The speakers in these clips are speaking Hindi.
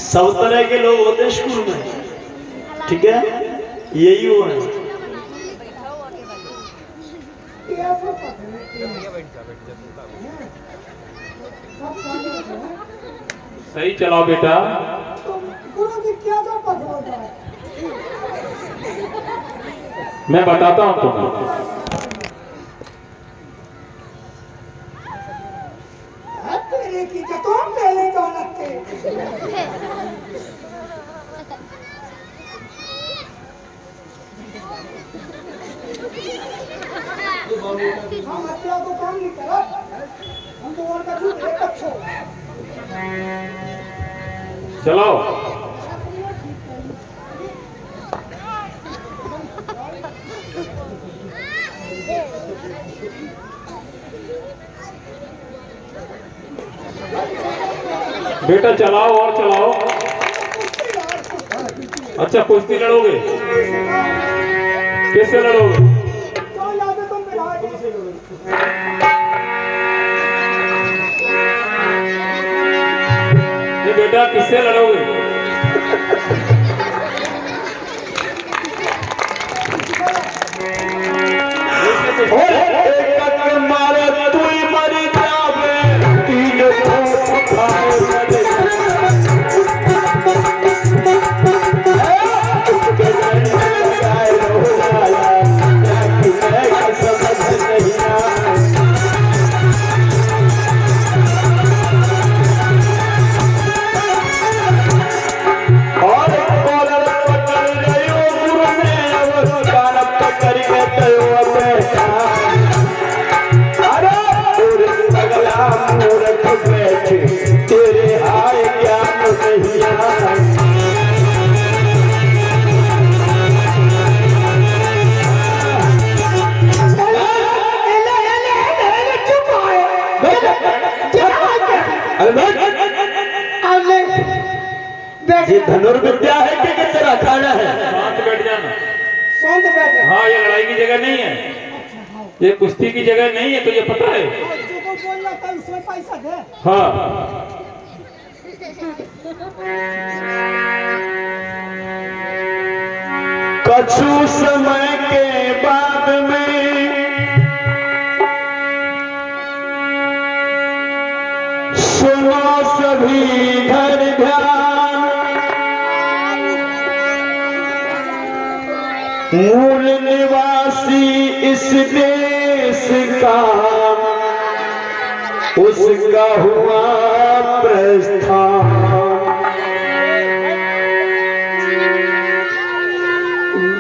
सब तरह के लोग होते स्कूल में, ठीक है, यही वो है। सही चलाओ बेटा। मैं बताता हूँ तुम्हें। चलाओ। बेटा चलाओ और चलाओ। अच्छा कुश्ती लड़ोगे? किससे लड़ोगे? ये बेटा किससे लड़ोगे? ये धनुर्विद्या है कि तेरा खाना है? शांत बैठ जाना। शांत बैठ। हाँ ये लड़ाई की जगह नहीं है, ये कुश्ती की जगह नहीं है, तुझे पता है? जो बोल रहा था उसमें पैसा दे। हाँ कछु समय के बाद में सुनो सभी घर ध्यान, मूल निवासी इस देश का उसका हुआ प्रस्थान।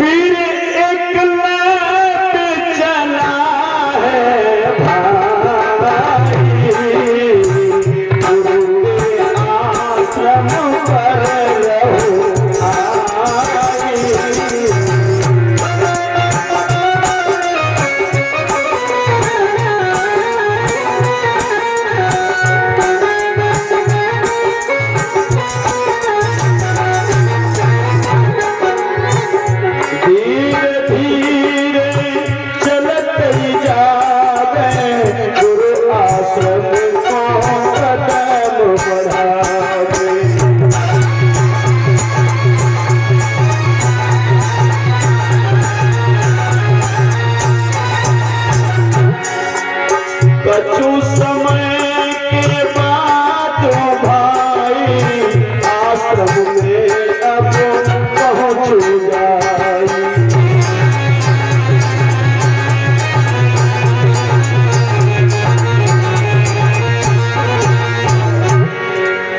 वीर एक लाट चला है भाई, आश्रम पर रहो आई। कछु समय के बाद भाई आश्रम में अब पहुँच जाई।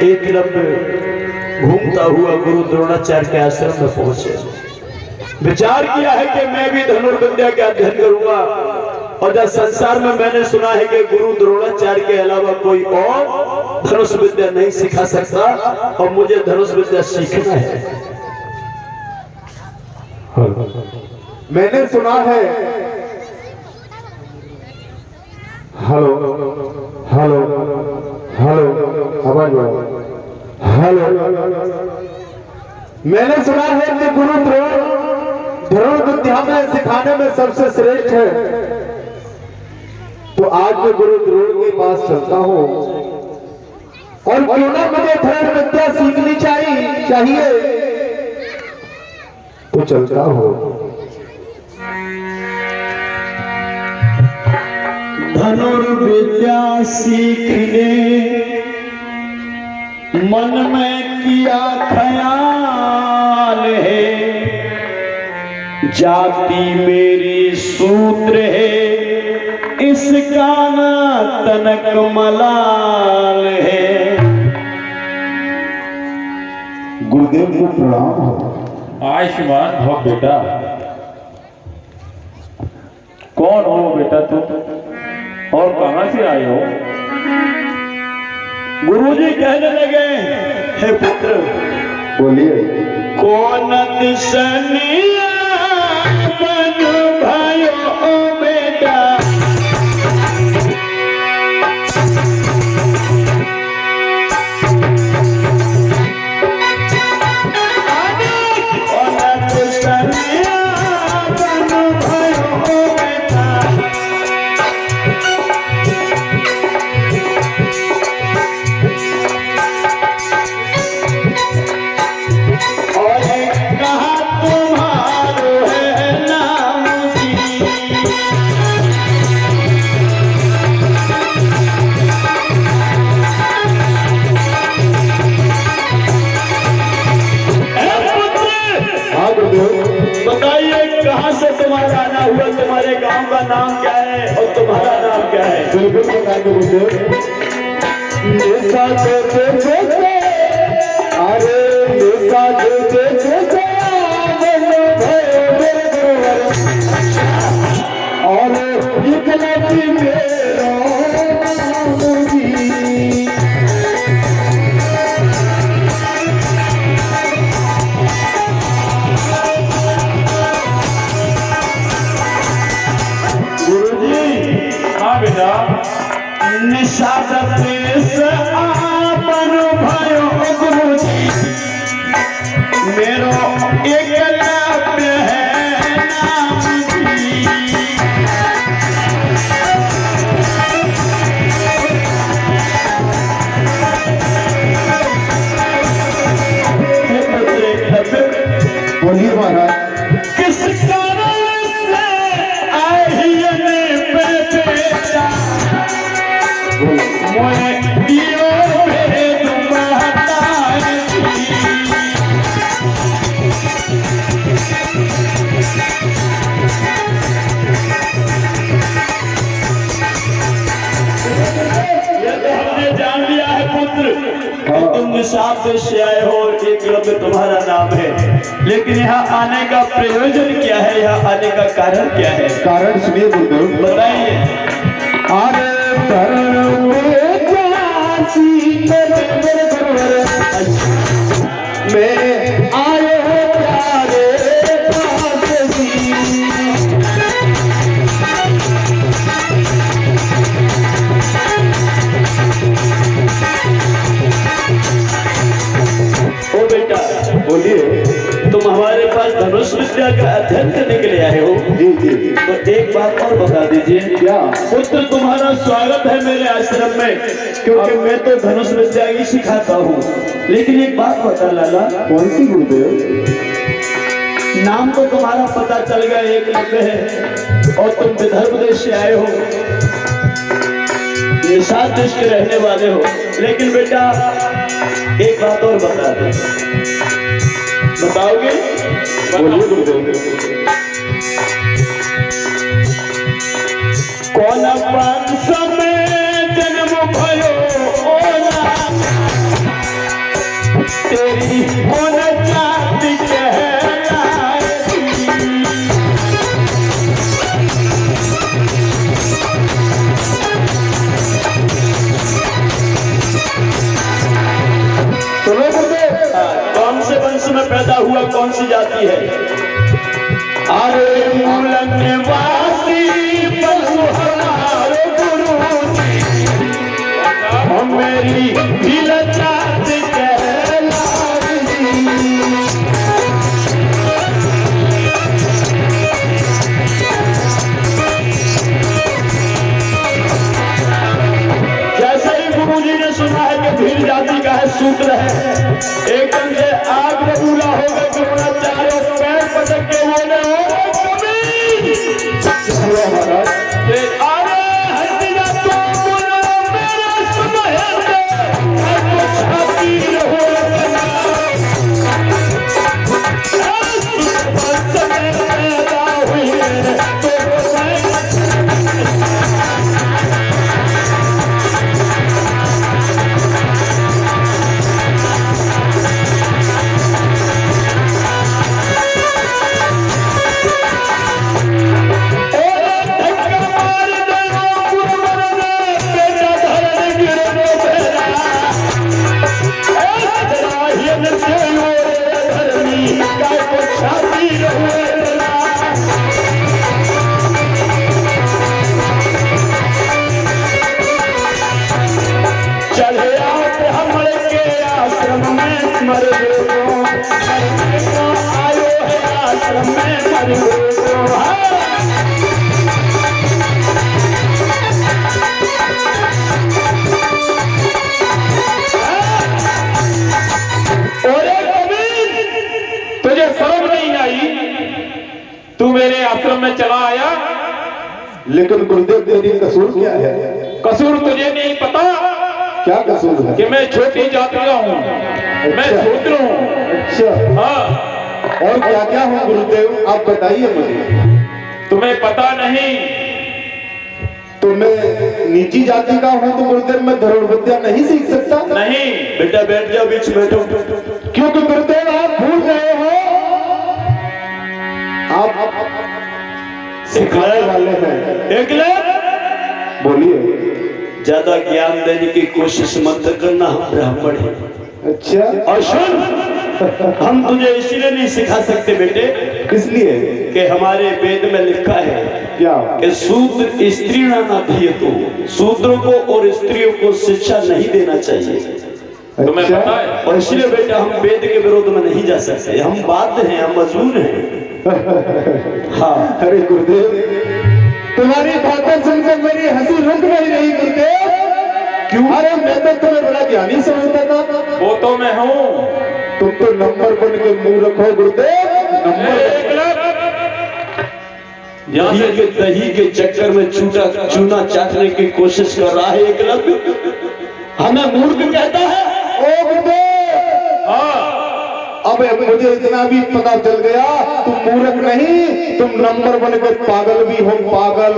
एक दिन घूमता हुआ गुरु द्रोणाचार्य के आश्रम में पहुंचे, विचार किया है कि मैं भी धनुर्विद्या का अध्ययन करूंगा। और जब संसार में मैंने सुना है कि गुरु द्रोणाचार्य के अलावा कोई और धनुष विद्या नहीं सिखा सकता और मुझे धनुष विद्या सीखना है। मैंने सुना है, हेलो हेलो हेलो आवाज हेलो, मैंने सुना है कि गुरु द्रोण धनुर्विद्या में सिखाने में सबसे श्रेष्ठ है। तो आज मैं गुरु द्रोण के पास चलता हूँ और क्यों ना मुझे धनुर विद्या सीखनी चाहिए तो चलता हो। धनुर्विद्या सीखने मन में किया ख्याल है, जाति मेरी सूत्र है, इसका ना तनक मलाल है। गुरुदेव को प्रणाम हो। आयुष्मान भव बेटा। कौन हो बेटा तुम और कहां से आए हो? गुरुजी कहने लगे, हे पुत्र, बोलिए, कौन दिशनिया बन भयो बेटा, कौन दिशनिया बन भयो बेटा, बताइए कहाँ से तुम्हारा आना हुआ, तुम्हारे गांव का नाम क्या है और तुम्हारा नाम क्या है? बिल्कुल बताएंगे मुझे। और बेटा निषाद प्रेस आपन भयो गुरुजी, मेरो एकलव्य है नाम जी। बोलिए महाराज, किस कारण से आहियने पे बेटा मोए दियो भेद महताए जी। ये तो हमने जान लिया है पुत्र कि तुम निषाद देश से आए हो और एकलव्य तुम्हारा नाम है, लेकिन यहाँ आने का प्रयोजन क्या है, यहाँ आने का कारण क्या है? कारण सुनिए गुरुदेव, बताइए। आगे मैं आए हो प्यारे पास जी। ओ बेटा, बोलिए, तुम हमारे पास धनुष विद्या का अध्ययन करने के लिए आए हो? जी जी। तो एक बात और बता दीजिए। क्या? पुत्र, तुम्हारा स्वागत है मेरे आश्रम में, क्योंकि मैं तो धनुष विद्या ही सिखाता हूँ। लेकिन एक बात बता लाला। कौन सी गुरुदेव? नाम तो तुम्हारा पता चल गया एकलव्य है और तुम विदर्भ देश से आए हो, निषाद देश के रहने वाले हो। लेकिन बेटा एक बात और बता दो, बताओगे? बोलिए गुरुदेव। कौन वंश में जन्म भयो ओला, तेरी कौन जाति कहलाए। सुनो गुरुदेव, कौन से वंश में पैदा हुआ, कौन सी जाति है? अरे मूल निवासी पशु हमारे गुरु, मेरी दिल जाति कहलाए। जैसे ही गुरुजी ने सुना है कि भील जाति सूत्र है, एकदम से आग बबूला हो गए द्रोणाचार्य और पैर पटक के बोले ओ तू मेरे आश्रम में चला आया, लेकिन गुरुदेव तेरी कसूर क्या है? कसूर तुझे नहीं पता क्या कसूर है? कि मैं छोटी जाति का हूँ, मैं शूद्र हूँ। अच्छा, हाँ, और क्या क्या हूँ गुरुदेव, आप बताइए मुझे। तुम्हें पता नहीं? तो मैं नीची जाति का हूँ तो गुरुदेव मैं धनुर्विद्या विद्या नहीं सीख सकता? नहीं बेटा बैठ जाओ, बीच बैठो। क्योंकि गुरुदेव आप भूल रहे हो, आप सिखाने वाले हैं। एकलव्य बोलिए। ज्यादा ज्ञान देने की कोशिश मत करना, हम ब्राह्मण हैं। अच्छा, और सुन, हम तुझे इसलिए नहीं सिखा सकते बेटे, इसलिए कि हमारे वेद में लिखा है क्या कि शूद्र स्त्री ना दिए, तो शूद्रों को और स्त्रियों को शिक्षा नहीं देना चाहिए। तुम्हें अच्छा? पता है? और इसलिए बेटा हम वेद के विरोध में नहीं जा सकते, हम बाध्य हैं, हम मजबूर हैं। हाँ, अरे गुरुदेव, तुम्हारी बातें सुनकर मेरी हंसी रुक नहीं रही गुरुदेव। क्यों? अरे मैं तो तुम्हें बड़ा ज्ञानी समझता था। वो तो मैं हूँ। तुम तो नंबर बन के मुंह रखो गुरुदेव, नंबर। दही के चक्कर में चूना चाटने की कोशिश कर रहा है एकलव्य, हमें मूर्ख कहता है। ओ गुरुदेव, हाँ, अब मुझे इतना भी पता चल गया, तुम मूर्ख नहीं, तुम नंबर बन के पागल भी हो, पागल।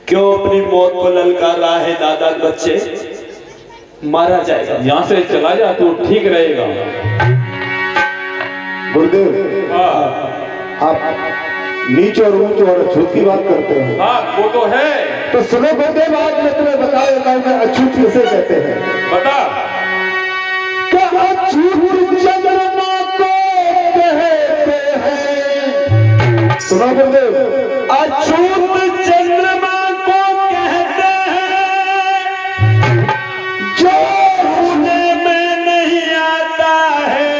क्यों अपनी मौत को ललकार रहा है दादा? बच्चे मारा जाएगा, यहाँ से चला जा तो ठीक रहेगा। गुरुदेव, हाँ, आप नीच और ऊंच और अछूत की बात करते हो। हाँ, वो तो है। तो सुनो गुरुदेव, आज मैं तुम्हें बता देता हूं कि अछूत किसे कहते हैं। बता। अछूत चंद्रमा को कहते हैं। सुनो गुरुदेव, अछूत चंद्रमा को कहते हैं, जो होने में नहीं आता है।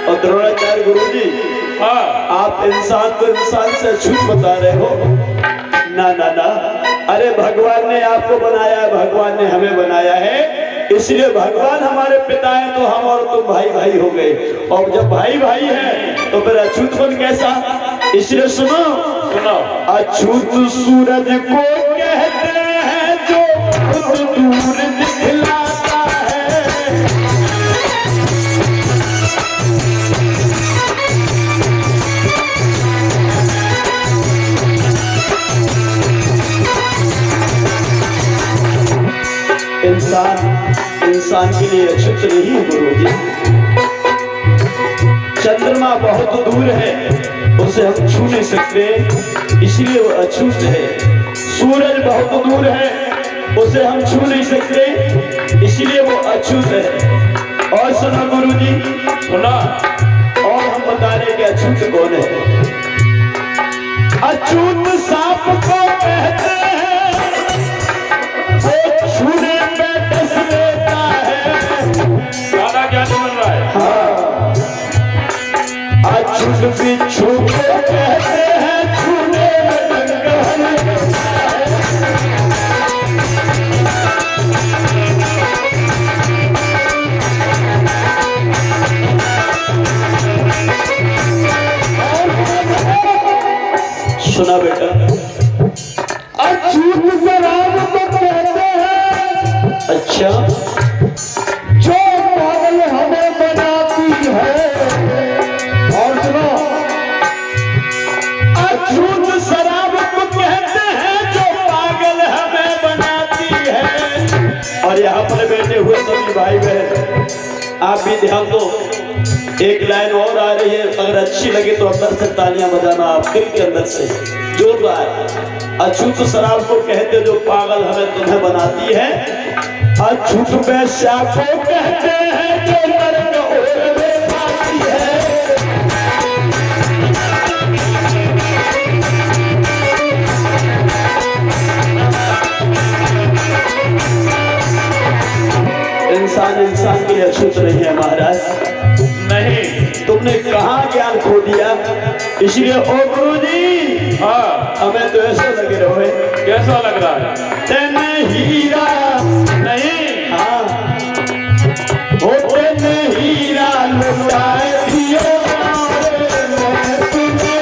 और द्रोणाचार्य गुरुजी, हाँ, आप इंसान को इंसान से अछूत बता रहे हो? ना ना ना, अरे भगवान ने आपको बनाया है, भगवान ने हमें बनाया है, इसलिए भगवान हमारे पिता है तो हम और तुम भाई भाई हो गए। और जब भाई भाई है तो फिर अछूतपन कैसा? इसलिए सुनो सुनो। अछूत सूरज को कहते हैं जो खुद दूर दिखलाता है। इंसान के लिए अछूत नहीं है गुरुजी। चंद्रमा बहुत दूर है, उसे हम छू नहीं सकते, इसलिए वो अछूत है। सूरज बहुत दूर है, उसे हम छू नहीं सकते, इसलिए वो अछूत है। और सुना गुरुजी, सुना। और हम बता रहे कि अछूत कौन है। अछूत सांप को कहते हैं, वो छूने पे डस लेता है। ज्यादा क्या बन रहा है? हाँ, अछूत बिच्छू को कहते हैं, छूने में डंगर लेता है। अच्छा, जो पागल हमें बनाती है। और सुनो, अछूत शराब को कहते हैं जो पागल हमें बनाती है। और यहाँ पर बैठे हुए सभी भाई बहन, आप भी ध्यान दो, एक लाइन और आ रही है, अगर अच्छी लगे तो अंदर से तालियां बजाना, आप दिल के अंदर से जोरदार। अछूत शराब को कहते जो पागल हमें तुम्हें बनाती है, अछूत पैसा को कहते हैं जो नरक और में पाती है। इंसान इंसान के लिए अछूत नहीं है महाराज। नहीं, तुमने कहाँ ज्ञान खो दिया, इसलिए ओ गुरु जी, हाँ, हमें तो ऐसा लगे रहे कैसा लग रहा है? तेने हीरा नहीं, हाँ, हो तेने हीरा लुटाए दियो, मैं तुझे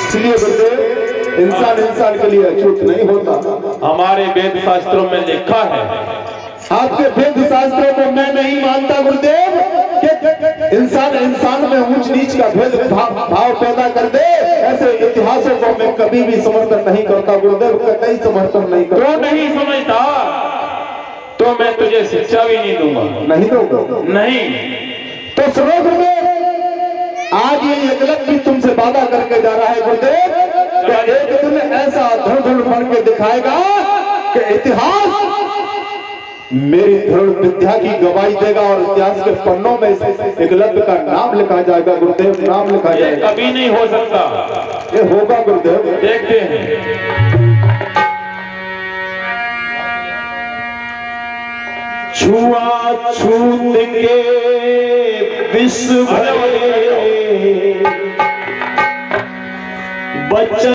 इसलिए गुरुदेव, इंसान इंसान के लिए अछूत नहीं होता। हमारे वेद शास्त्रों में लिखा है। आपके वेद शास्त्रों को मैं नहीं मानता गुरुदेव कि इंसान इंसान में ऊंच नीच का भेद भाव पैदा कर दे। ऐसे इतिहासों को मैं कभी भी समर्थन नहीं करता गुरुदेव, कहीं समर्थन नहीं करता। तो नहीं समझता तो मैं तुझे शिक्षा भी नहीं दूंगा। नहीं दोगे? नहीं, तो सुनो गुरुदेव, आज ये एकलव्य भी तुमसे वादा करके जा रहा है गुरुदेव कि एक दिन ऐसा धड़ बन के दिखाएगा कि इतिहास मेरी दृढ़ विद्या की गवाही देगा और इतिहास के पन्नों में एकलव्य का नाम लिखा जाएगा गुरुदेव, नाम लिखा ये जाएगा। कभी नहीं हो सकता। ये होगा गुरुदेव, देखते हैं। छुआछूत के विश्व भरे बच्चा